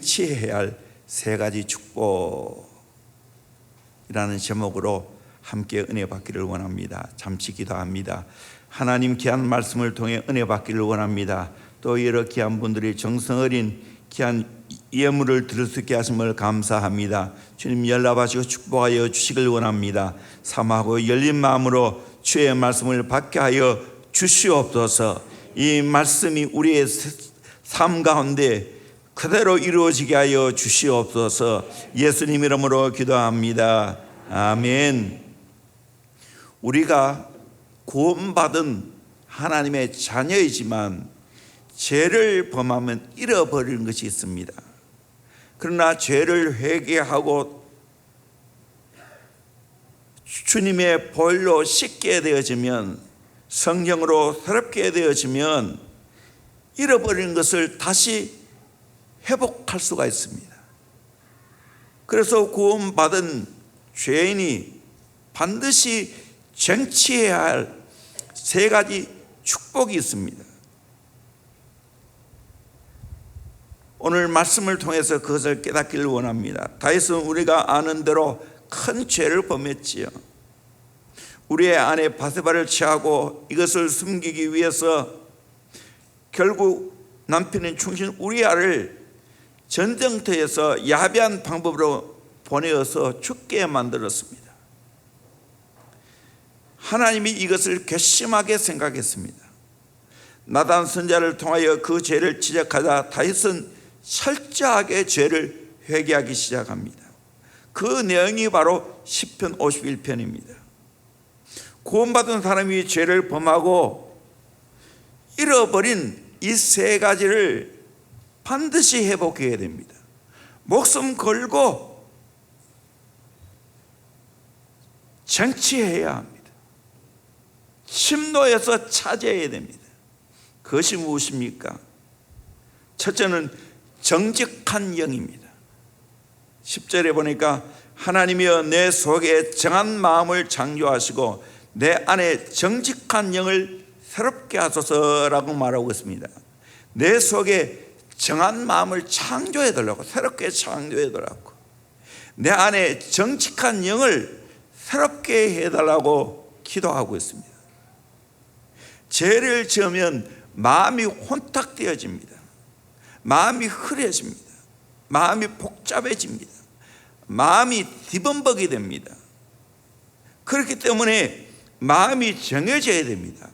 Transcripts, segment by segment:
쟁취해야 할 세 가지 축복이라는 제목으로 함께 은혜 받기를 원합니다. 잠시 기도합니다. 하나님 귀한 말씀을 통해 은혜 받기를 원합니다. 또 여러 귀한 분들이 정성 어린 귀한 예물을 드릴 수 있게 하심을 감사합니다. 주님 연락하시고 축복하여 주시길 원합니다. 삼하고 열린 마음으로 주의 말씀을 받게 하여 주시옵소서. 이 말씀이 우리의 삶 가운데 그대로 이루어지게 하여 주시옵소서. 예수님 이름으로 기도합니다. 아멘. 우리가 구원받은 하나님의 자녀이지만 죄를 범하면 잃어버리는 것이 있습니다. 그러나 죄를 회개하고 주님의 보혈로 씻게 되어지면, 성령으로 새롭게 되어지면 잃어버린 것을 다시 회복할 수가 있습니다. 그래서 구원받은 죄인이 반드시 쟁취해야 할 세 가지 축복이 있습니다. 오늘 말씀을 통해서 그것을 깨닫기를 원합니다. 다윗은 우리가 아는 대로 큰 죄를 범했지요. 우리의 아내 바세바를 취하고 이것을 숨기기 위해서 결국 남편인 충신 우리아를 전쟁터에서 야비한 방법으로 보내어서 죽게 만들었습니다. 하나님이 이것을 괘씸하게 생각했습니다. 나단 선지자를 통하여 그 죄를 지적하자 다윗은 철저하게 죄를 회개하기 시작합니다. 그 내용이 바로 시편 51편입니다. 구원받은 사람이 죄를 범하고 잃어버린 이 세 가지를 반드시 회복해야 됩니다. 목숨 걸고 쟁취해야 합니다. 침노에서 차지해야 됩니다. 그것이 무엇입니까? 첫째는 정직한 영입니다. 10절에 보니까 하나님이여 내 속에 정한 마음을 창조하시고 내 안에 정직한 영을 새롭게 하소서라고 말하고 있습니다. 내 속에 정한 마음을 창조해 달라고, 새롭게 창조해 달라고, 내 안에 정직한 영을 새롭게 해달라고 기도하고 있습니다. 죄를 지으면 마음이 혼탁되어집니다. 마음이 흐려집니다. 마음이 복잡해집니다. 마음이 뒤범벅이 됩니다. 그렇기 때문에 마음이 정해져야 됩니다.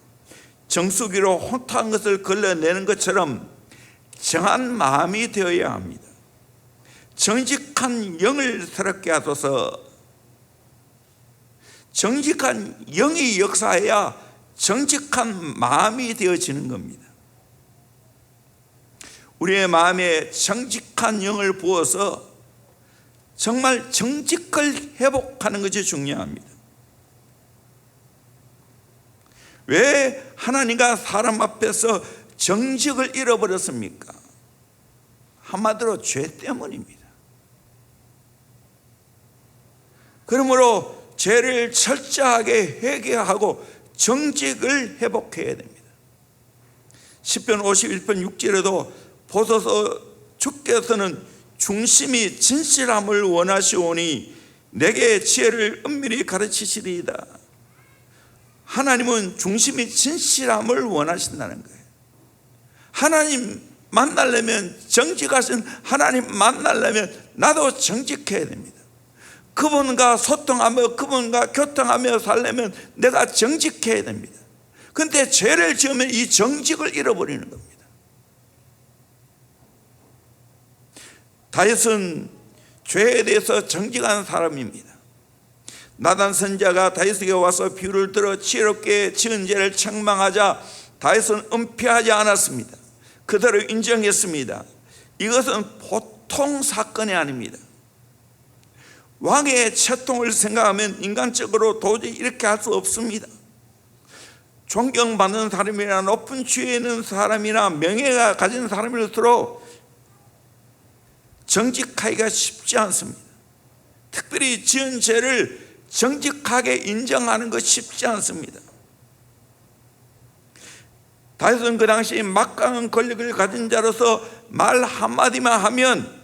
정수기로 혼탁한 것을 걸러내는 것처럼 정한 마음이 되어야 합니다. 정직한 영을 새롭게 하소서. 정직한 영이 역사해야 정직한 마음이 되어지는 겁니다. 우리의 마음에 정직한 영을 부어서 정말 정직을 회복하는 것이 중요합니다. 왜 하나님과 사람 앞에서 정직을 잃어버렸습니까? 한마디로 죄 때문입니다. 그러므로 죄를 철저하게 회개하고 정직을 회복해야 됩니다. 시편 51편 6절에도 보소서 주께서는 중심이 진실함을 원하시오니 내게 지혜를 은밀히 가르치시리이다. 하나님은 중심이 진실함을 원하신다는 거예요. 하나님 만나려면, 정직하신 하나님 만나려면 나도 정직해야 됩니다. 그분과 소통하며 그분과 교통하며 살려면 내가 정직해야 됩니다. 그런데 죄를 지으면 이 정직을 잃어버리는 겁니다. 다윗은 죄에 대해서 정직한 사람입니다. 나단 선지자가 다윗에게 와서 비유를 들어 지혜롭게 지은 죄를 책망하자 다윗은 은폐하지 않았습니다. 그대로 인정했습니다. 이것은 보통 사건이 아닙니다. 왕의 채통을 생각하면 인간적으로 도저히 이렇게 할 수 없습니다. 존경받는 사람이나 높은 지위에 있는 사람이나 명예가 가진 사람일수록 정직하기가 쉽지 않습니다. 특별히 지은 죄를 정직하게 인정하는 것 쉽지 않습니다. 다윗은 그 당시 막강한 권력을 가진 자로서 말 한마디만 하면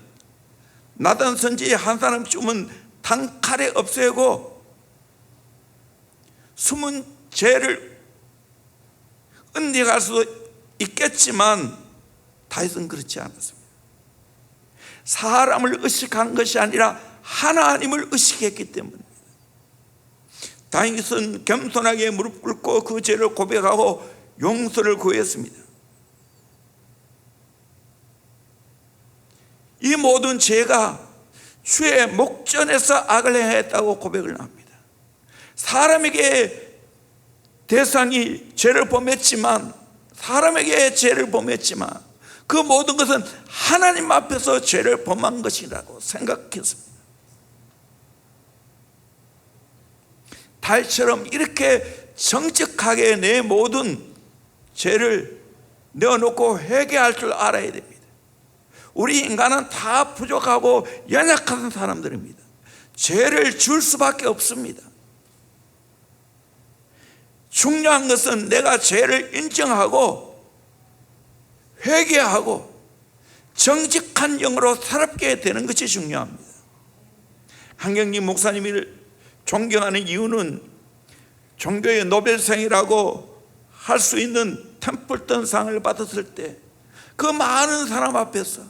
나단 선지에 한 사람 죽으면 단칼에 없애고 숨은 죄를 은닉할 수도 있겠지만 다윗은 그렇지 않았습니다. 사람을 의식한 것이 아니라 하나님을 의식했기 때문입니다. 다윗은 겸손하게 무릎 꿇고 그 죄를 고백하고 용서를 구했습니다. 이 모든 죄가 주의 목전에서 악을 행했다고 고백을 합니다. 사람에게 대상이 죄를 범했지만, 사람에게 죄를 범했지만 그 모든 것은 하나님 앞에서 죄를 범한 것이라고 생각했습니다. 다윗처럼 이렇게 정직하게 내 모든 죄를 내어놓고 회개할 줄 알아야 됩니다. 우리 인간은 다 부족하고 연약한 사람들입니다. 죄를 줄 수밖에 없습니다. 중요한 것은 내가 죄를 인정하고 회개하고 정직한 영으로 살게 되는 것이 중요합니다. 한경림 목사님을 존경하는 이유는 종교의 노벨상이라고 할 수 있는 템플턴상을 받았을 때 그 많은 사람 앞에서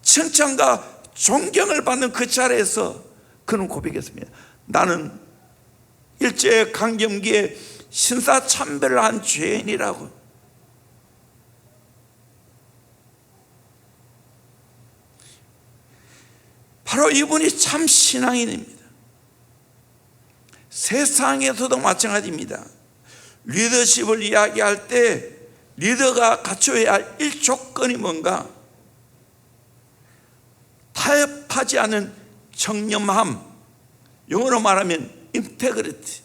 칭찬과 존경을 받는 그 자리에서 그는 고백했습니다. 나는 일제 강점기에 신사참배를 한 죄인이라고. 바로 이분이 참 신앙인입니다. 세상에서도 마찬가지입니다. 리더십을 이야기할 때 리더가 갖춰야 할 1조건이 뭔가? 타협하지 않은 청렴함, 영어로 말하면 integrity.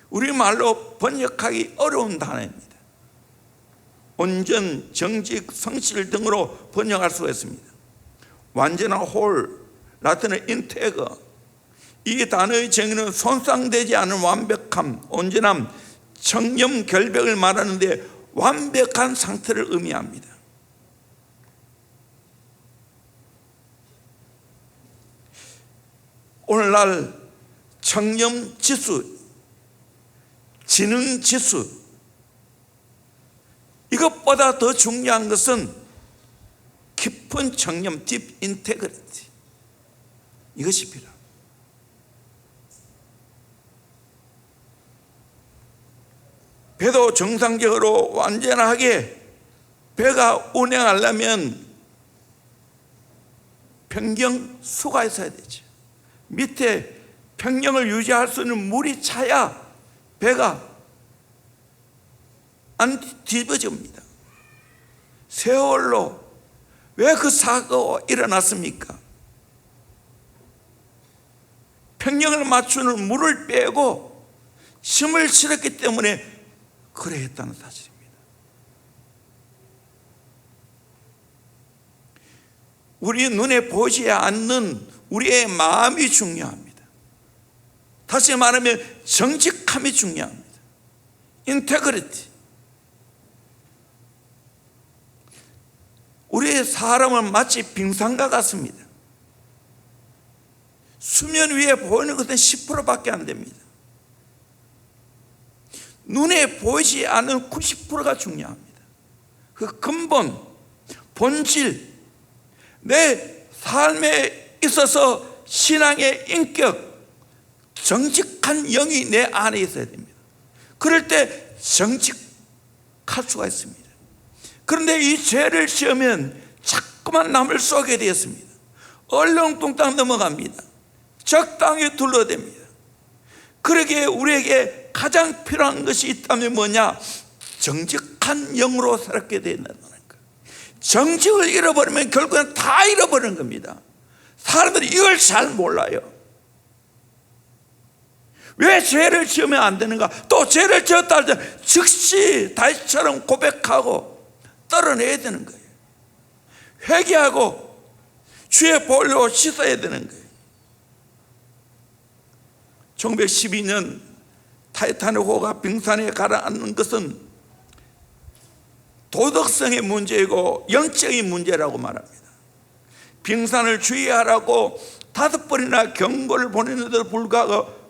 우리말로 번역하기 어려운 단어입니다. 온전, 정직, 성실 등으로 번역할 수가 있습니다. 완전한 홀, 라틴어 인테거. 이 단어의 정의는 손상되지 않은 완벽함, 온전함, 청렴, 결백을 말하는데 완벽한 상태를 의미합니다. 오늘날 청렴 지수, 지능 지수, 이것보다 더 중요한 것은 깊은 청렴, deep integrity. 이것이 필요합니다. 배도 정상적으로 완전하게 배가 운행하려면 평경수가 있어야 되죠. 밑에 평경을 유지할 수 있는 물이 차야 배가 안 뒤집어집니다. 세월로 왜 그 사고가 일어났습니까? 평경을 맞추는 물을 빼고 힘을 실었기 때문에 그래 했다는 사실입니다. 우리 눈에 보이지 않는 우리의 마음이 중요합니다. 다시 말하면 정직함이 중요합니다. 인테그리티. 우리의 사람은 마치 빙산과 같습니다. 수면 위에 보이는 것은 10%밖에 안 됩니다. 눈에 보이지 않는 90%가 중요합니다. 그 근본, 본질, 내 삶에 있어서 신앙의 인격, 정직한 영이 내 안에 있어야 됩니다. 그럴 때 정직할 수가 있습니다. 그런데 이 죄를 지으면 자꾸만 남을 쏘게 되었습니다. 얼렁뚱땅 넘어갑니다. 적당히 둘러댑니다. 그러기에 우리에게 가장 필요한 것이 있다면 뭐냐? 정직한 영으로 살게 된다는 거예요. 정직을 잃어버리면 결국은 다 잃어버리는 겁니다. 사람들이 이걸 잘 몰라요. 왜 죄를 지으면 안 되는가? 또 죄를 지었다 할 때 즉시 다윗처럼 고백하고 떨어내야 되는 거예요. 회개하고 주의 보혈로 씻어야 되는 거예요. 1912년 타이타닉 호가 빙산에 가라앉는 것은 도덕성의 문제이고 영적인 문제라고 말합니다. 빙산을 주의하라고 5번이나 경고를 보냈는데도 불구하고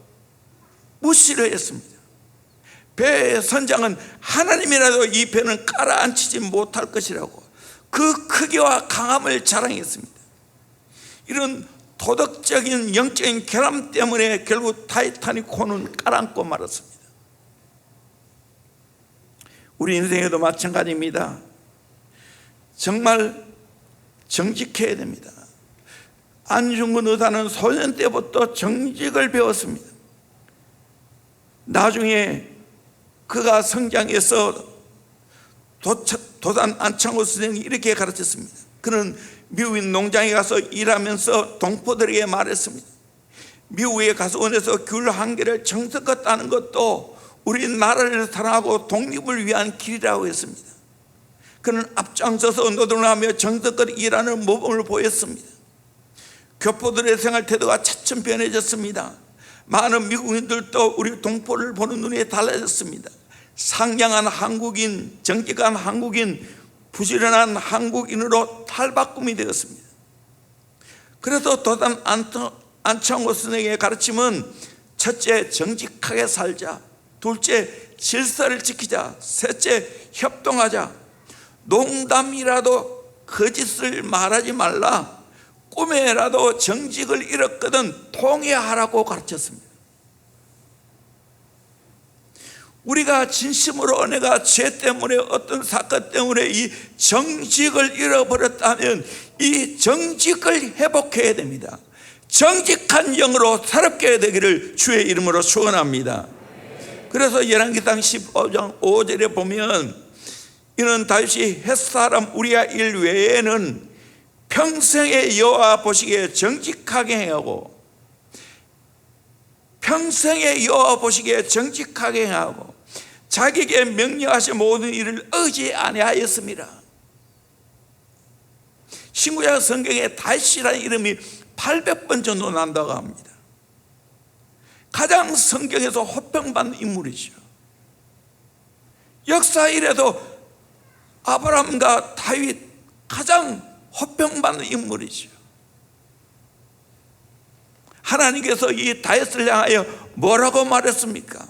무시를 했습니다. 배의 선장은 하나님이라도 이 배는 깔아앉히지 못할 것이라고 그 크기와 강함을 자랑했습니다. 이런 도덕적인 영적인 결함 때문에 결국 타이타닉호는 깔아앉고 말았습니다. 우리 인생에도 마찬가지입니다. 정말 정직해야 됩니다. 안중근 의사는 소년 때부터 정직을 배웠습니다. 나중에 그가 성장해서 도산 안창호 선생이 이렇게 가르쳤습니다. 그는 미국 농장에 가서 일하면서 동포들에게 말했습니다. 미국의 가수원에서 귤 한 개를 정성껏 따는 것도 우리 나라를 사랑하고 독립을 위한 길이라고 했습니다. 그는 앞장서서 노동하며 정성껏 일하는 모범을 보였습니다. 교포들의 생활 태도가 차츰 변해졌습니다. 많은 미국인들도 우리 동포를 보는 눈이 달라졌습니다. 상냥한 한국인, 정직한 한국인, 부지런한 한국인으로 탈바꿈이 되었습니다. 그래서 도산 안창호 선생의 가르침은 첫째, 정직하게 살자. 둘째, 질서를 지키자. 셋째, 협동하자. 농담이라도 거짓을 말하지 말라. 꿈에라도 정직을 잃었거든 통회하라고 가르쳤습니다. 우리가 진심으로 내가 죄 때문에 어떤 사건 때문에 이 정직을 잃어버렸다면 이 정직을 회복해야 됩니다. 정직한 영으로 살게 되기를 주의 이름으로 축원합니다. 그래서 열왕기상 15장 5절에 보면 이는 다윗이 햇사람 우리야 일 외에는 평생에 여호와 보시기에 정직하게 행하고 평생에 여호와 보시기에 정직하게 행하고 자기에게 명령하신 모든 일을 어지 아니하였습니다. 신구약 성경에 다윗이라는 이름이 800번 정도 난다고 합니다. 가장 성경에서 호평받는 인물이죠. 역사 이래도 아브라함과 다윗 가장 호평받는 인물이죠. 하나님께서 이 다윗을 향하여 뭐라고 말했습니까?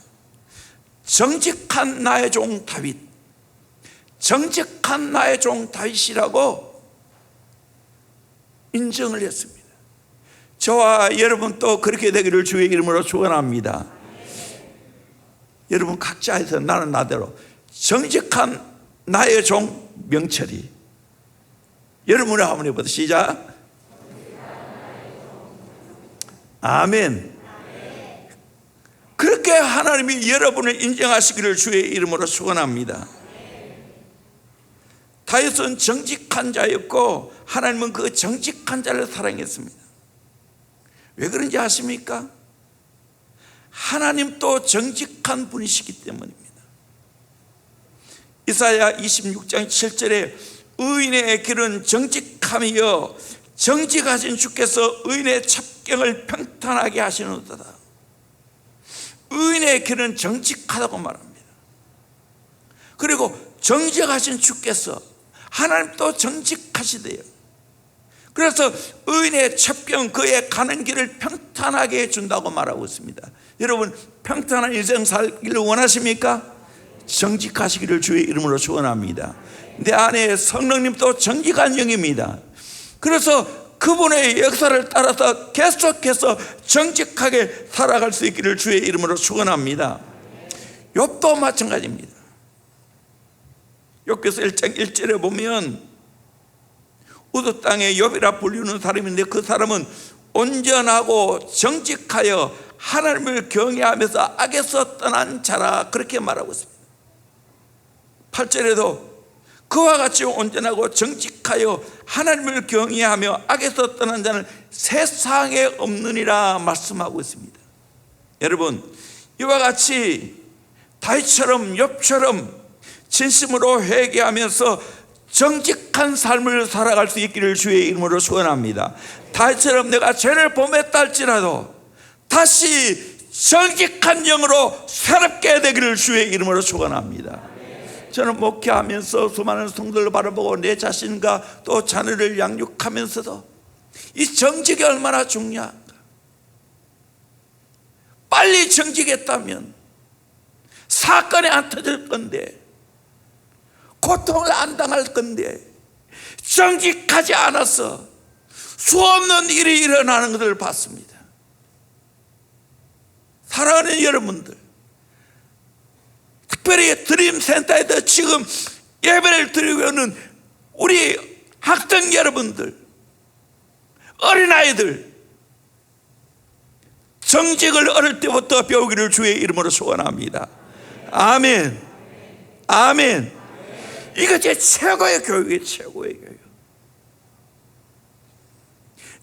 정직한 나의 종 다윗, 정직한 나의 종 다윗이라고 인정을 했습니다. 저와 여러분도 그렇게 되기를 주의 이름으로 축원합니다. 여러분 각자에서 나는 나대로 정직한 나의 종 명철이, 여러분을 한번 해보자. 시작. 아멘. 그렇게 하나님이 여러분을 인정하시기를 주의 이름으로 축원합니다. 다윗은 정직한 자였고 하나님은 그 정직한 자를 사랑했습니다. 왜 그런지 아십니까? 하나님도 정직한 분이시기 때문입니다. 이사야 26장 7절에 의인의 길은 정직함이여 정직하신 주께서 의인의 첩경을 평탄하게 하시는도다. 의인의 길은 정직하다고 말합니다. 그리고 정직하신 주께서 하나님도 정직하시대요. 그래서 의인의 첩경 그의 가는 길을 평탄하게 해준다고 말하고 있습니다. 여러분 평탄한 인생 살기를 원하십니까? 정직하시기를 주의 이름으로 축원합니다. 내 안에 성령님도 정직한 영입니다. 그래서 그분의 역사를 따라서 계속해서 정직하게 살아갈 수 있기를 주의 이름으로 축원합니다. 욥도 마찬가지입니다. 욥기서 1장 1절에 보면 우드 땅의 욥이라 불리는 사람인데 그 사람은 온전하고 정직하여 하나님을 경외하면서 악에서 떠난 자라 그렇게 말하고 있습니다. 8절에도 그와 같이 온전하고 정직하여 하나님을 경외하며 악에서 떠난 자는 세상에 없느니라 말씀하고 있습니다. 여러분 이와 같이 다윗처럼 욥처럼 진심으로 회개하면서 정직한 삶을 살아갈 수 있기를 주의 이름으로 축원합니다. 다윗처럼 내가 죄를 범했다 할지라도 다시 정직한 영으로 새롭게 되기를 주의 이름으로 축원합니다. 저는 목회하면서 수많은 성도를 바라보고 내 자신과 또 자녀를 양육하면서도 이 정직이 얼마나 중요한가. 빨리 정직했다면 사건이 안 터질 건데, 고통을 안 당할 건데, 정직하지 않아서 수없는 일이 일어나는 것을 봤습니다. 사랑하는 여러분들, 특별히 드림센터에서 지금 예배를 드리고 있는 우리 학생 여러분들, 어린아이들, 정직을 어릴 때부터 배우기를 주의 이름으로 소원합니다. 아멘. 아멘. 이것이 최고의 교육이에요. 최고의 교육.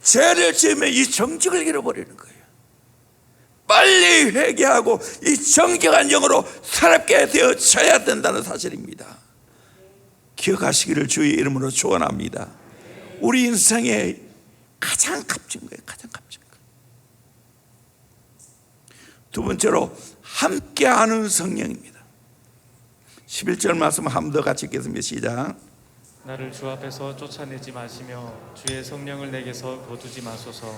죄를 지으면 이 정직을 잃어버리는 거예요. 빨리 회개하고 이 정직한 영으로 새롭게 되어져야 된다는 사실입니다. 기억하시기를 주의 이름으로 축원합니다. 우리 인생의 가장 값진 거예요. 가장 값진 거. 두 번째로 함께하는 성령입니다. 11절 말씀 한 번 더 같이 읽겠습니다. 시작. 나를 주 앞에서 쫓아내지 마시며 주의 성령을 내게서 거두지 마소서.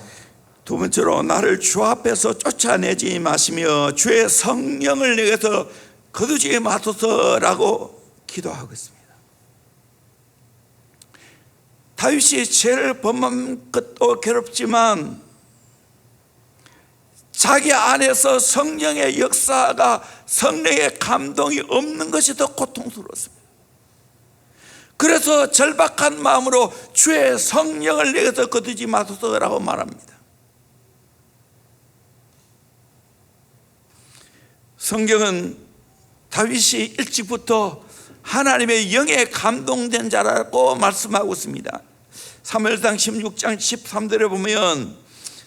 두 번째로 나를 주 앞에서 쫓아내지 마시며 주의 성령을 내게서 거두지 마소서라고 기도하고 있습니다. 다윗이 죄를 범한 것도 괴롭지만 자기 안에서 성령의 역사가, 성령의 감동이 없는 것이 더 고통스러웠습니다. 그래서 절박한 마음으로 주의 성령을 내게서 거두지 마소서라고 말합니다. 성경은 다윗이 일찍부터 하나님의 영에 감동된 자라고 말씀하고 있습니다. 사무엘상 16장 13절에 보면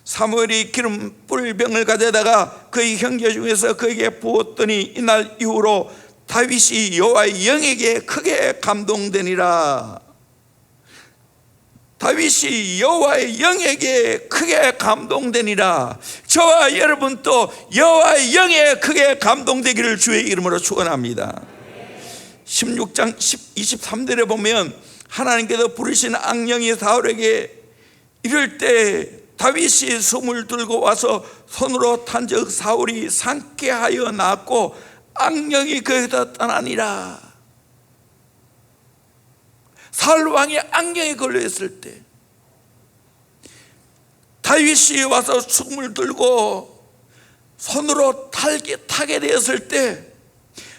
사무엘이 기름 뿔병을 가져다가 그의 형제 중에서 그에게 부었더니 이날 이후로 다윗이 여호와의 영에게 크게 감동되니라. 다윗이 여호와의 영에게 크게 감동되니라. 저와 여러분도 여호와의 영에 크게 감동되기를 주의 이름으로 축원합니다. 16장 23절에 보면 하나님께서 부르신 악령이 사울에게 이를 때 다윗이 숨을 들고 와서 손으로 탄적 사울이 상쾌하여 나았고 악령이 그에서 떠나니라. 사울 왕이 악령에 걸려 있을 때 다윗이 와서 숨을 들고 손으로 타게 되었을 때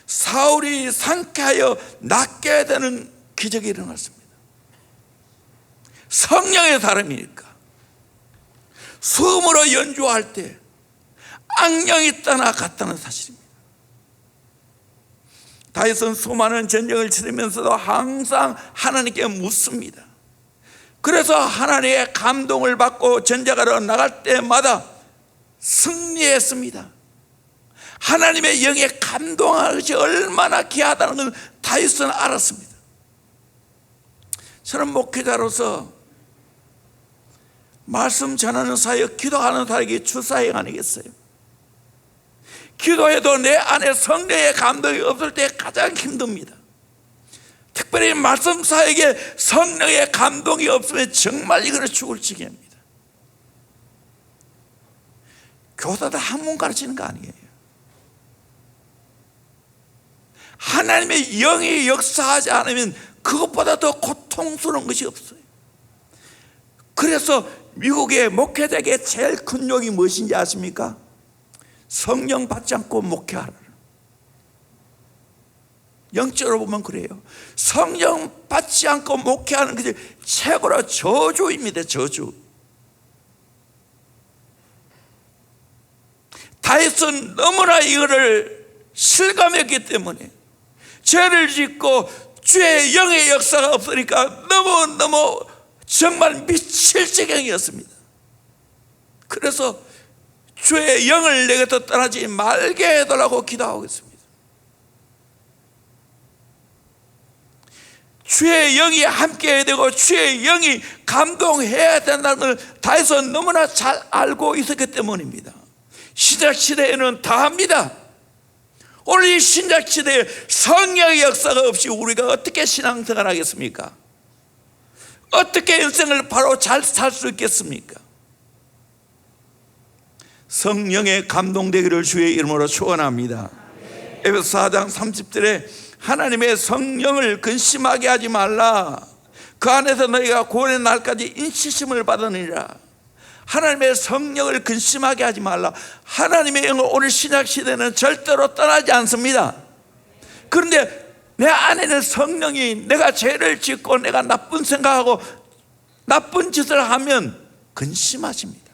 사울이 상쾌하여 낫게 되는 기적이 일어났습니다. 성령의 사람이니까 숨으로 연주할 때 악령이 떠나갔다는 사실입니다. 다윗은 수많은 전쟁을 치르면서도 항상 하나님께 묻습니다. 그래서 하나님의 감동을 받고 전쟁하러 나갈 때마다 승리했습니다. 하나님의 영에 감동하는 것이 얼마나 귀하다는 걸 다윗은 알았습니다. 저는 목회자로서 말씀 전하는 사역, 기도하는 사역이 주사역 아니겠어요? 기도해도 내 안에 성령의 감동이 없을 때 가장 힘듭니다. 특별히 말씀 사역에 성령의 감동이 없으면 정말 이거는 죽을 지경입니다. 교사들 학문 가르치는 거 아니에요. 하나님의 영이 역사하지 않으면 그것보다 더 고통스러운 것이 없어요. 그래서 미국의 목회자에게 제일 큰 욕이 무엇인지 아십니까? 성령 받지 않고 목회하라. 영적으로 보면 그래요. 성령 받지 않고 목회하는 것이 최고로 저주입니다. 저주. 다윗은 너무나 이거를 실감했기 때문에 죄를 짓고 주의 영의 역사가 없으니까 너무너무 정말 미칠 지경이었습니다. 그래서 주의 영을 내게서 떠나지 말게 해달라고 기도하고 있습니다. 주의 영이 함께 해야 되고 주의 영이 감동해야 된다는 걸 다윗은 너무나 잘 알고 있었기 때문입니다. 신약시대에는 다 합니다. 오늘 이 신약시대에 성령의 역사가 없이 우리가 어떻게 신앙생활 하겠습니까? 어떻게 인생을 바로 잘 살 수 있겠습니까? 성령의 감동되기를 주의 이름으로 축원합니다. 에베소 4장 30절에 하나님의 성령을 근심하게 하지 말라. 그 안에서 너희가 구원의 날까지 인치심을 받으니라. 하나님의 성령을 근심하게 하지 말라. 하나님의 영을 오늘 신약 시대는 절대로 떠나지 않습니다. 그런데 내 안에는 성령이, 내가 죄를 짓고 내가 나쁜 생각하고 나쁜 짓을 하면 근심하십니다.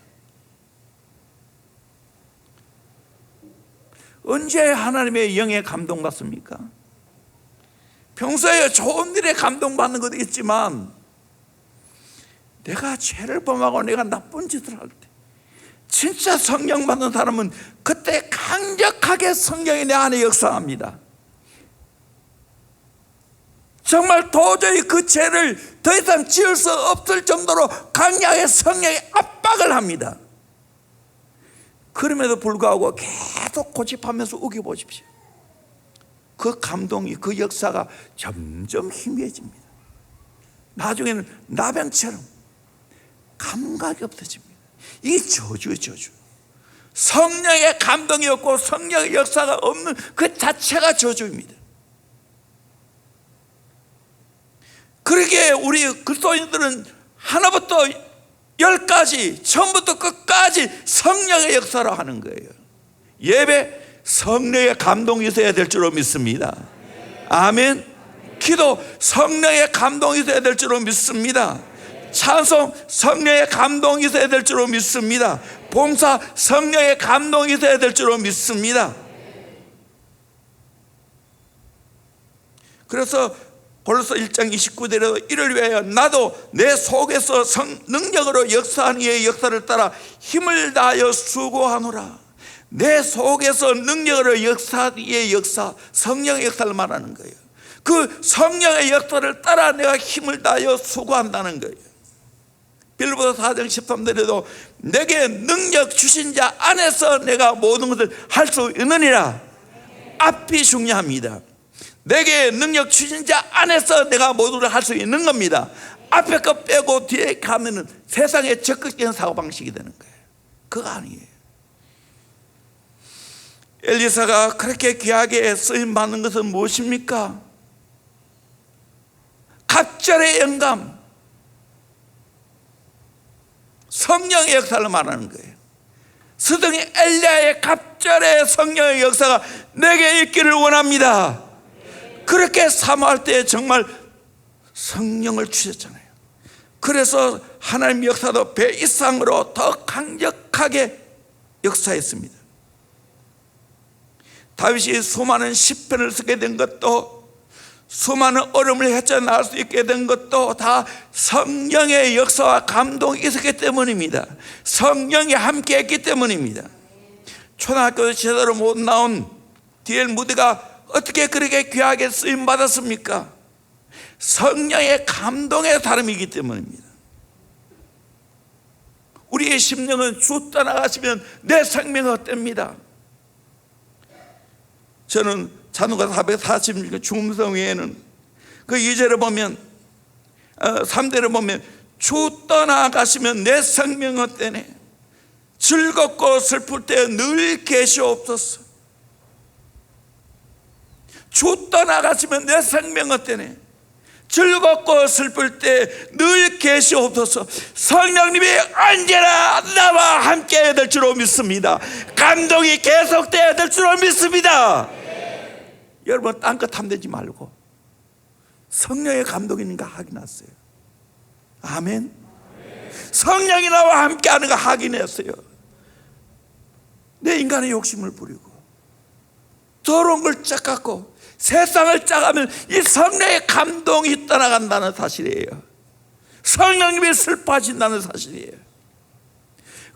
언제 하나님의 영에 감동받습니까? 평소에 좋은 일에 감동받는 것도 있지만 내가 죄를 범하고 내가 나쁜 짓을 할 때 진짜 성령 받는 사람은 그때 강력하게 성령이 내 안에 역사합니다. 정말 도저히 그 죄를 더 이상 지을 수 없을 정도로 강력하게 성령이 압박을 합니다. 그럼에도 불구하고 계속 고집하면서 우겨보십시오. 그 감동이, 그 역사가 점점 희미해집니다. 나중에는 나병처럼 감각이 없어집니다. 이게 저주예요, 저주. 성령의 감동이 없고 성령의 역사가 없는 그 자체가 저주입니다. 그러기에 우리 그리스도인들은 하나부터 열까지 처음부터 끝까지 성령의 역사로 하는 거예요. 예배 성령의 감동이 있어야 될 줄로 믿습니다. 아멘. 기도 성령의 감동이 있어야 될 줄로 믿습니다. 찬송 성령의 감동이 있어야 될 줄로 믿습니다. 봉사 성령의 감동이 있어야 될 줄로 믿습니다. 그래서 골로새 1장 29절에도 이를 위하여 나도 내 속에서 능력으로 역사하는 이의 역사를 따라 힘을 다하여 수고하노라. 내 속에서 능력으로 역사하는 이의 역사, 성령의 역사를 말하는 거예요. 그 성령의 역사를 따라 내가 힘을 다하여 수고한다는 거예요. 빌립보서 4장 13절에도 내게 능력 주신 자 안에서 내가 모든 것을 할 수 있느니라. 앞이 중요합니다. 내게 능력 주신 자 안에서 내가 모두를 할 수 있는 겁니다. 앞에 거 빼고 뒤에 가면은 세상에 적극적인 사고방식이 되는 거예요. 그거 아니에요. 엘리사가 그렇게 귀하게 쓰임받는 것은 무엇입니까? 갑절의 영감, 성령의 역사를 말하는 거예요. 스승이 엘리야의 갑절의 성령의 역사가 내게 있기를 원합니다. 그렇게 사모할 때 정말 성령을 주셨잖아요. 그래서 하나님 역사도 배 이상으로 더 강력하게 역사했습니다. 다윗이 수많은 시편을 쓰게 된 것도, 수많은 어려움을 헤쳐나갈 수 있게 된 것도 다 성령의 역사와 감동이 있었기 때문입니다. 성령이 함께했기 때문입니다. 초등학교 제대로 못 나온 디엘 무드가 어떻게 그렇게 귀하게 쓰임 받았습니까? 성령의 감동의 사람이기 때문입니다. 우리의 심령은 주 떠나가시면 내 생명은 헛됩니다. 저는 찬우가 446 중성 외에는 그 2절을 보면 3절을 보면 주 떠나가시면 내 생명은 헛되네. 즐겁고 슬플 때 늘 계시옵소서. 주 떠나가시면 내 생명 어때네. 즐겁고 슬플 때 늘 계시옵소서. 성령님이 언제나 나와 함께 해야 될 줄로 믿습니다. 감동이 계속돼야 될 줄로 믿습니다. 여러분 딴것 탐내지 말고 성령의 감동이 있는가 확인하세요. 아멘. 성령이 나와 함께 하는 거 확인했어요. 내 인간의 욕심을 부리고 더러운 걸 짝갖고 세상을 짝하면 이 성령의 감동이 떠나간다는 사실이에요. 성령님이 슬퍼하신다는 사실이에요.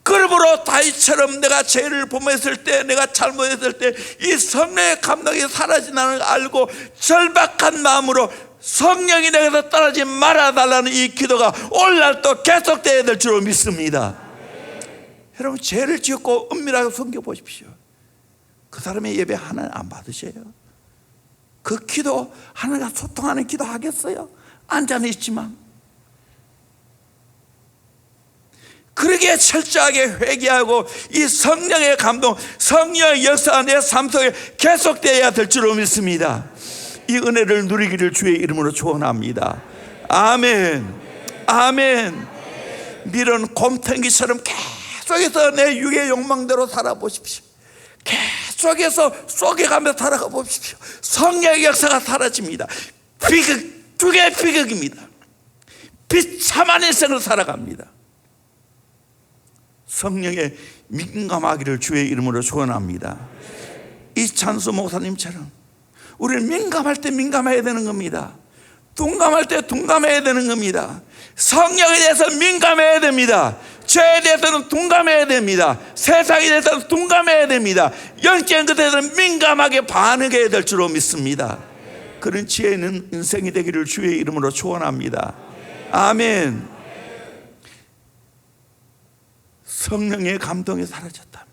그러므로 다윗처럼 내가 죄를 범했을 때, 내가 잘못했을 때 이 성령의 감동이 사라진다는 걸 알고 절박한 마음으로 성령이 내게서 떠나지 말아달라는 이 기도가 오늘날 또 계속되어야 될 줄로 믿습니다. 여러분 죄를 지었고 은밀하게 숨겨보십시오. 그 사람의 예배 하나님 안 받으셔요. 그 기도 하나님과 소통하는 기도 하겠어요? 앉아는 있지만 거기에 철저하게 회개하고 이 성령의 감동, 성령의 역사가 내 삶 속에 계속되어야 될 줄로 믿습니다. 이 은혜를 누리기를 주의 이름으로 축원합니다. 아멘. 아멘. 밀은 곰탱이처럼 계속해서 내 육의 욕망대로 살아보십시오. 계속해서 속에가며 살아가 보십시오. 성령의 역사가 사라집니다. 비극, 두 개의 비극입니다. 비참한 일생을 살아갑니다. 성령에 민감하기를 주의 이름으로 축원합니다. 이찬수 목사님처럼 우리는 민감할 때 민감해야 되는 겁니다. 둔감할 때 둔감해야 되는 겁니다. 성령에 대해서 민감해야 됩니다. 죄에 대해서는 둔감해야 됩니다. 세상에 대해서는 둔감해야 됩니다. 영적인 것에 대해서는 민감하게 반응해야 될 줄로 믿습니다. 그런 지혜 있는 인생이 되기를 주의 이름으로 축원합니다. 아멘. 성령의 감동이 사라졌다면,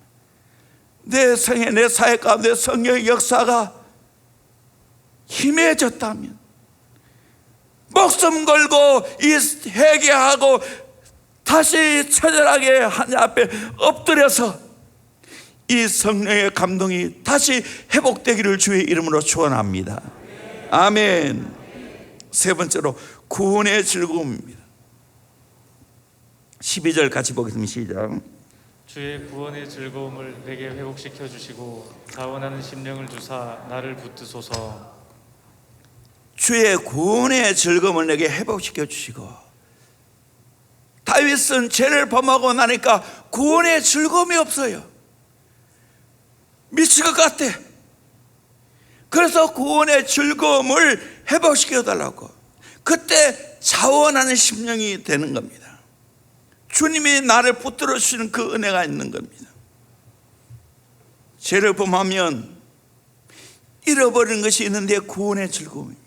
내 생애, 내 사회 가운데 성령의 역사가 희미해졌다면, 목숨 걸고 이 회개하고 다시 처절하게 하나님 앞에 엎드려서 이 성령의 감동이 다시 회복되기를 주의 이름으로 축원합니다. 아멘. 세 번째로 구원의 즐거움입니다. 12절 같이 보겠습니다. 시작. 주의 구원의 즐거움을 내게 회복시켜 주시고 자원하는 심령을 주사 나를 붙드소서. 주의 구원의 즐거움을 내게 회복시켜 주시고, 다윗은 죄를 범하고 나니까 구원의 즐거움이 없어요. 미칠 것 같아. 그래서 구원의 즐거움을 회복시켜 달라고, 그때 자원하는 심령이 되는 겁니다. 주님이 나를 붙들어 주시는 그 은혜가 있는 겁니다. 죄를 범하면 잃어버리는 것이 있는데 구원의 즐거움입니다.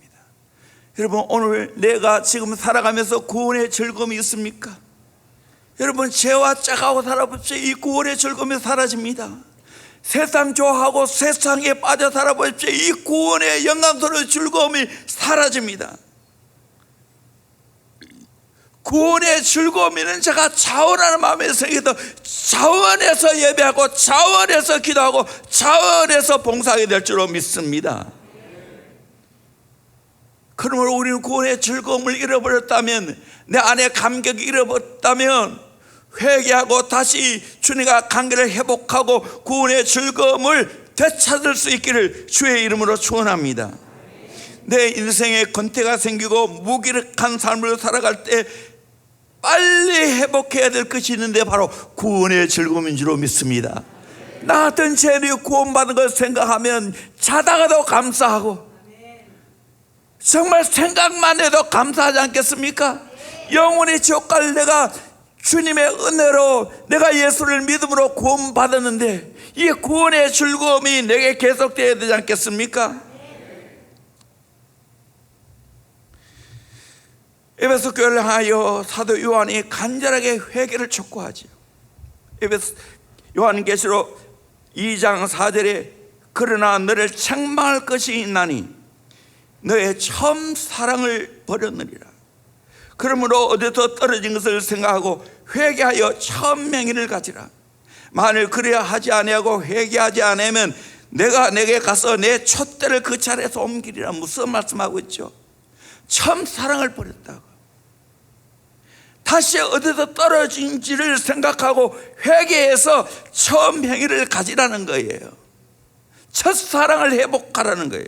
여러분, 오늘 내가 지금 살아가면서 구원의 즐거움이 있습니까? 여러분, 죄와 짝하고 살아보십시오. 이 구원의 즐거움이 사라집니다. 세상 좋아하고 세상에 빠져 살아보십시오. 이 구원의 영광스러운 즐거움이 사라집니다. 구원의 즐거움에는 제가 자원하는 마음에 생겨서 자원해서 예배하고 자원해서 기도하고 자원해서 봉사하게 될 줄로 믿습니다. 그러므로 우리는 구원의 즐거움을 잃어버렸다면, 내 안에 감격이 잃어버렸다면 회개하고 다시 주님과 관계를 회복하고 구원의 즐거움을 되찾을 수 있기를 주의 이름으로 축원합니다. 내 인생에 권태가 생기고 무기력한 삶을 살아갈 때 빨리 회복해야 될 것이 있는데 바로 구원의 즐거움인 줄로 믿습니다. 나 같은 죄인이 구원받은 걸 생각하면 자다가도 감사하고, 정말 생각만 해도 감사하지 않겠습니까? 영원히 지옥 갈 내가 주님의 은혜로 내가 예수를 믿음으로 구원받았는데 이 구원의 즐거움이 내게 계속되어야 되지 않겠습니까? 에베소 교회를 하여 사도 요한이 간절하게 회개를 촉구하지요. 에베소 요한계시록 2장 4절에 그러나 너를 책망할 것이 있나니 너의 처음 사랑을 버렸느니라. 그러므로 어디서 떨어진 것을 생각하고 회개하여 처음 명예를 가지라. 만일 그래야 하지 아니하고 회개하지 않으면 내가 내게 가서 내 촛대를 그 자리에서 옮기리라. 무슨 말씀하고 있죠? 처음 사랑을 버렸다고. 다시 어디서 떨어진지를 생각하고 회개해서 처음 행위를 가지라는 거예요. 첫 사랑을 회복하라는 거예요.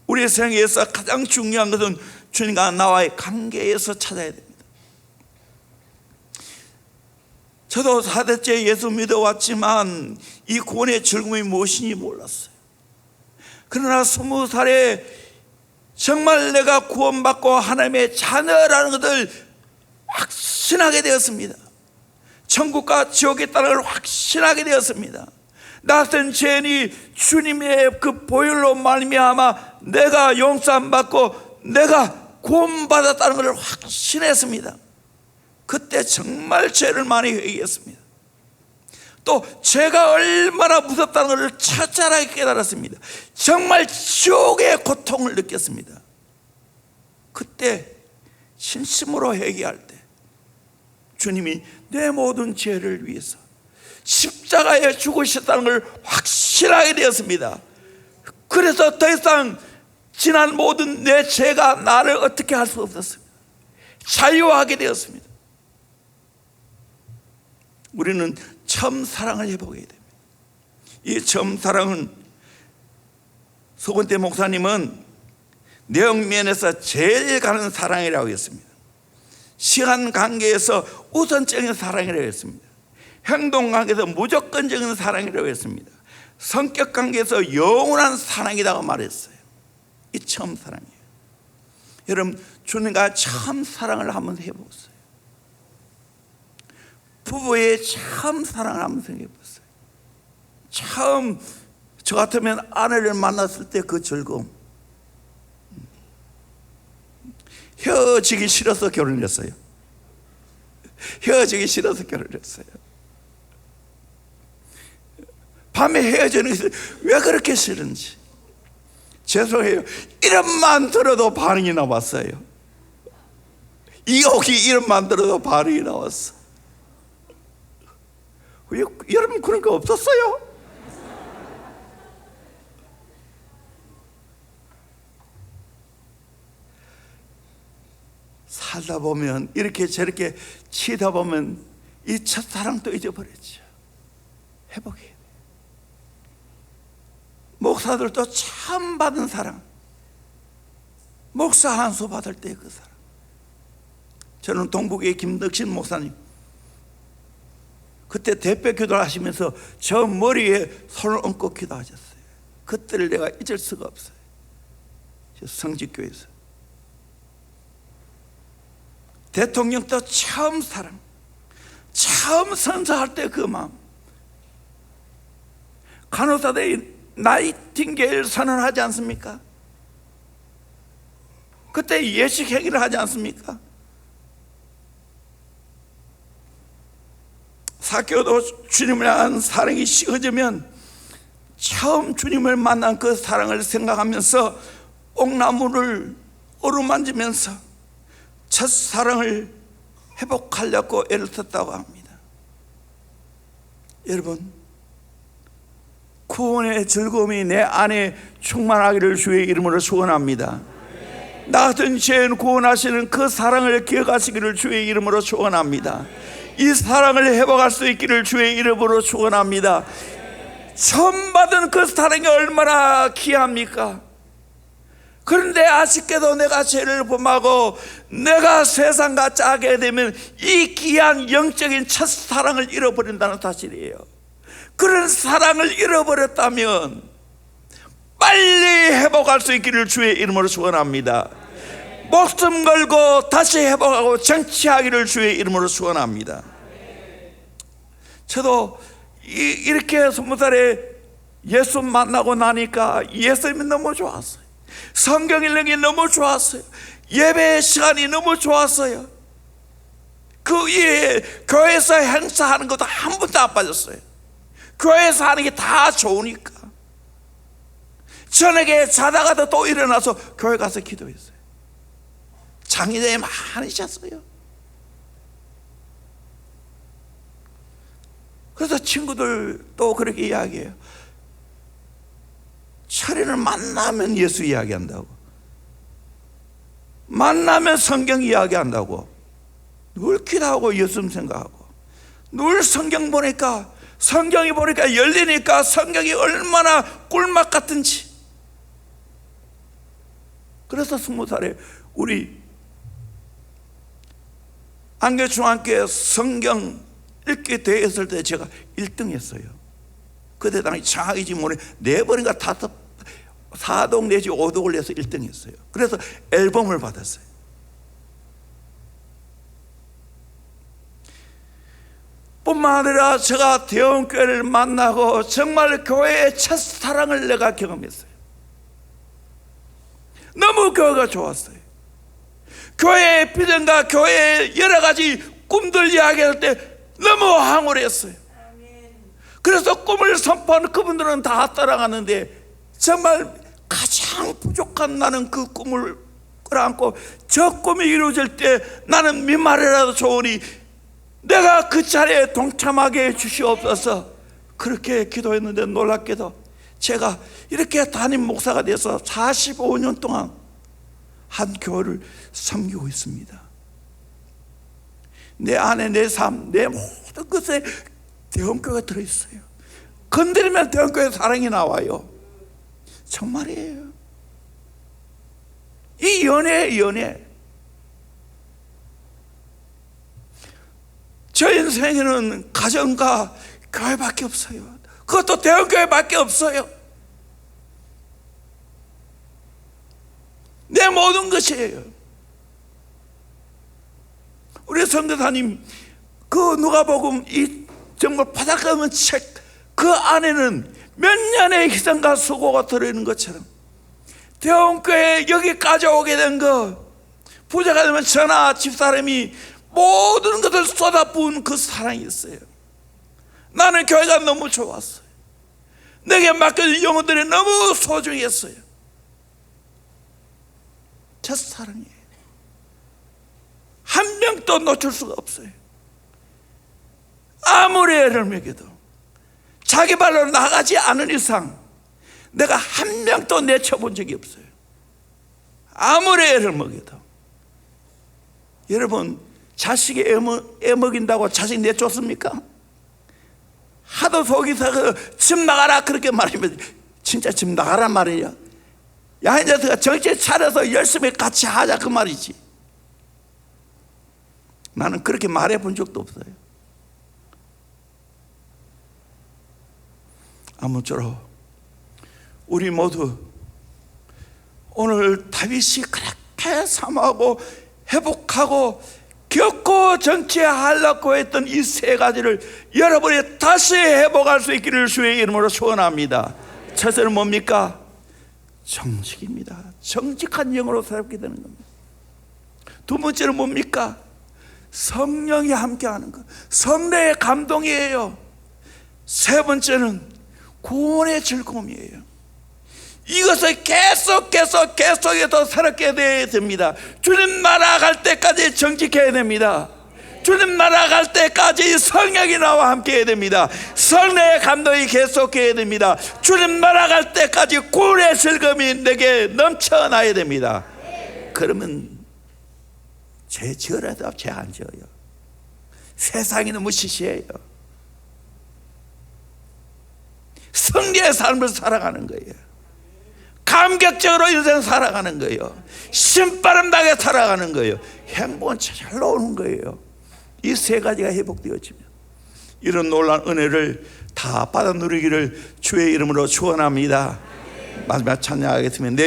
우리 생애에서 가장 중요한 것은 주님과 나와의 관계에서 찾아야 됩니다. 저도 4대째 예수 믿어왔지만 이 구원의 즐거움이 무엇인지 몰랐어요. 그러나 20살에 정말 내가 구원받고 하나님의 자녀라는 것을 확신하게 되었습니다. 천국과 지옥에 있다는 걸 확신하게 되었습니다. 나 같은 죄인이 주님의 그 보혈로 말미암아 내가 용서함 받고 내가 구원받았다는 걸 확신했습니다. 그때 정말 죄를 많이 회개했습니다. 또 죄가 얼마나 무섭다는 것을 철저하게 깨달았습니다. 정말 지옥의 고통을 느꼈습니다. 그때 진심으로 회개할 때 주님이 내 모든 죄를 위해서 십자가에 죽으셨다는 걸 확실하게 되었습니다. 그래서 더 이상 지난 모든 내 죄가 나를 어떻게 할 수 없었습니다. 자유하게 되었습니다. 우리는 처음 사랑을 회복해야 됩니다. 이 처음 사랑은 소근대 목사님은 내용면에서 제일 가는 사랑이라고 했습니다. 시간 관계에서 우선적인 사랑이라고 했습니다. 행동 관계에서 무조건적인 사랑이라고 했습니다. 성격 관계에서 영원한 사랑이라고 말했어요. 이 처음 사랑이에요. 여러분, 주님과 처음 사랑을 한번 해보세요. 부부의 처음 사랑을 한번 생각해보세요. 처음 저 같으면 아내를 만났을 때 그 즐거움. 헤어지기 싫어서 결혼했어요. 헤어지기 싫어서 결혼했어요. 밤에 헤어지는 것이 왜 그렇게 싫은지. 죄송해요. 이름만 들어도 반응이 나왔어요. 이옥이 이름만 들어도 반응이 나왔어. 왜, 여러분 그런 거 없었어요? 살다 보면 이렇게 저렇게 치다 보면 이 첫사랑도 잊어버렸죠. 회복해야 돼요. 목사들도 처음 받은 사랑, 목사 한 수 받을 때 그 사랑. 저는 동북의 김덕신 목사님, 그때 대표 기도를 하시면서 저 머리에 손을 얹고 기도하셨어요. 그때를 내가 잊을 수가 없어요. 저 성직교회에서 대통령도 처음 사랑, 처음 선서할 때 그 마음. 간호사들이 나이팅게일 선언하지 않습니까? 그때 예식 행위를 하지 않습니까? 사케오도 주님을 향한 사랑이 식어지면 처음 주님을 만난 그 사랑을 생각하면서 옥나무를 어루만지면서 첫사랑을 회복하려고 애를 썼다고 합니다. 여러분, 구원의 즐거움이 내 안에 충만하기를 주의 이름으로 축원합니다. 나 같은 죄인 구원하시는 그 사랑을 기억하시기를 주의 이름으로 축원합니다. 이 사랑을 회복할 수 있기를 주의 이름으로 축원합니다. 처음 받은 그 사랑이 얼마나 귀합니까? 그런데 아쉽게도 내가 죄를 범하고 내가 세상과 짜게 되면 이 귀한 영적인 첫사랑을 잃어버린다는 사실이에요. 그런 사랑을 잃어버렸다면 빨리 회복할 수 있기를 주의 이름으로 축원합니다. 목숨 걸고 다시 회복하고 정치하기를 주의 이름으로 축원합니다. 저도 이렇게 20살에 예수 만나고 나니까 예수님이 너무 좋았어요. 성경 읽는 게 너무 좋았어요. 예배 시간이 너무 좋았어요. 그 위에 교회에서 행사하는 것도 한 번도 안 빠졌어요. 교회에서 하는 게 다 좋으니까. 저녁에 자다가도 또 일어나서 교회 가서 기도했어요. 장인들이 많으셨어요. 그래서 친구들 또 그렇게 이야기해요. 철이는 만나면 예수 이야기한다고, 만나면 성경 이야기한다고, 늘 기도하고 예수님 생각하고, 늘 성경 보니까, 성경이 보니까 열리니까 성경이 얼마나 꿀맛 같은지. 그래서 20살에 우리 안교중앙교회 성경 읽기 대회 했을 때 제가 1등 했어요. 그때 당시 정확히 지금 모르 4번인가 4동 내지 5동을 내서 1등 했어요. 그래서 앨범을 받았어요. 뿐만 아니라 제가 대원교회를 만나고 정말 교회의 첫사랑을 내가 경험했어요. 너무 교회가 좋았어요. 교회의 비전과 교회의 여러 가지 꿈들 이야기할 때 너무 황홀했어요. 그래서 꿈을 선포하는 그분들은 다 따라가는데 정말 가장 부족한 나는 그 꿈을 끌어안고 저 꿈이 이루어질 때 나는 민말이라도 좋으니 그 자리에 동참하게 해 주시옵소서. 그렇게 기도했는데 놀랍게도 제가 이렇게 담임 목사가 돼서 45년 동안 한 교회를 섬기고 있습니다. 내 안에 내 삶, 내 모든 것에 대원교회가 들어있어요. 건드리면 대원교회 사랑이 나와요. 정말이에요. 이 연애. 저 인생에는 가정과 교회밖에 없어요. 그것도 대원교회밖에 없어요. 내 모든 것이에요. 우리 선교사님 그 누가복음 이 정말 바닥없는 책 그 안에는 몇 년의 희생과 수고가 들어있는 것처럼 대원교회 여기까지 오게 된 거, 부자가 되면 저나 집사람이 모든 것을 쏟아부은 그 사랑이 있어요. 나는 교회가 너무 좋았어요. 내게 맡겨진 영혼들이 너무 소중했어요. 저 사랑이에요. 한 명도 놓칠 수가 없어요. 아무리 애를 먹여도 자기 발로 나가지 않은 이상 내가 한 명도 내쳐본 적이 없어요. 아무리 애를 먹여도. 여러분, 자식이 애 먹인다고 자식 내쫓습니까? 하도 속이서 집 나가라 그렇게 말하면 진짜 집 나가란 말이에요. 야, 이제 정신 차려서 열심히 같이 하자 그 말이지. 나는 그렇게 말해본 적도 없어요. 아무쪼록 우리 모두 오늘 다윗이 그렇게 사모하고 회복하고 겪고 정치하려고 했던 이 세 가지를 여러분이 다시 회복할 수 있기를 주의 이름으로 소원합니다. 첫째는 뭡니까? 정직입니다. 정직한 영으로 살게 되는 겁니다. 두 번째는 뭡니까? 성령이 함께하는 것, 성령의 감동이에요. 세 번째는 구원의 즐거움이에요. 이것을 계속해서 새롭게 되어야 됩니다. 주님 나라 갈 때까지 정직해야 됩니다. 주님 나라 갈 때까지 성령이 나와 함께 해야 됩니다. 성령의 감동이 계속해야 됩니다. 주님 나라 갈 때까지 구원의 즐거움이 내게 넘쳐나야 됩니다. 그러면 죄 지으라도 죄 안 지어요. 세상이 너무 시시해요. 승리의 삶을 살아가는 거예요. 감격적으로 인생 살아가는 거예요. 신바람 나게 살아가는 거예요. 행복은 저절로 오는 거예요. 이 세 가지가 회복되어지면 이런 놀라운 은혜를 다 받아 누리기를 주의 이름으로 축원합니다. 마지막 찬양하겠습니다.